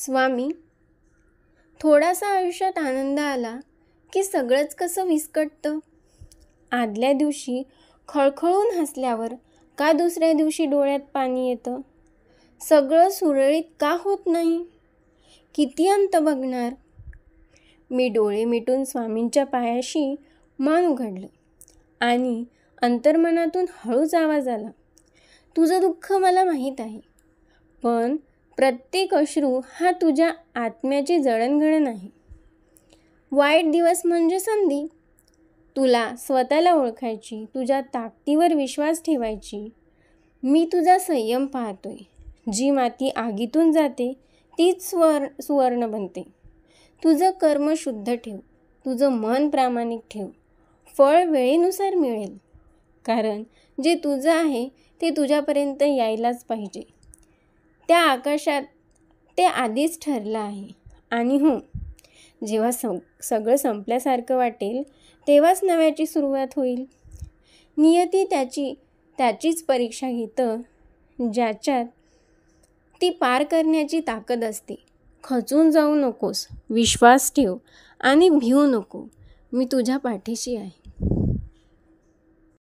स्वामी, थोडासा आयुष्यात आनंद आला की सगळंच कसं विस्कटतं. आदल्या दिवशी खळखळून हसल्यावर का दुसऱ्या दिवशी डोळ्यात पाणी येतं? सगळं सुरळीत का होत नाही? किती अंत बघणार? मी डोळे मिटून स्वामींच्या पायाशी मान उघडलं आणि अंतर्मनातून हळूच आवाज आला, तुझं दुःख मला माहीत आहे, पण प्रत्येक अश्रू हा तुझ्या आत्म्याची जडणघडण आहे. वाईट दिवस म्हणजे संधी. तुला स्वतःला ओळखायची, तुझ्या ताकदीवर विश्वास ठेवायची. मी तुझा संयम पाहतोय. जी माती आगीतून जाते तीच सुवर्ण बनते. तुझं कर्म शुद्ध ठेव, तुझं मन प्रामाणिक ठेव. फळ वेळेनुसार मिळेल, कारण जे तुझं आहे ते तुझ्यापर्यंत यायलाच पाहिजे. त्या आकाशात ते आधीच ठरलं आहे. आणि हो, जेव्हा सगळं संपल्यासारखं वाटेल तेव्हाच नव्याची सुरुवात होईल. नियती त्याचीच परीक्षा घेतं ज्याच्यात ती पार करण्याची ताकद असते. खचून जाऊ नकोस, विश्वास ठेव आणि भिवू नको. मी तुझ्या पाठीशी आहे.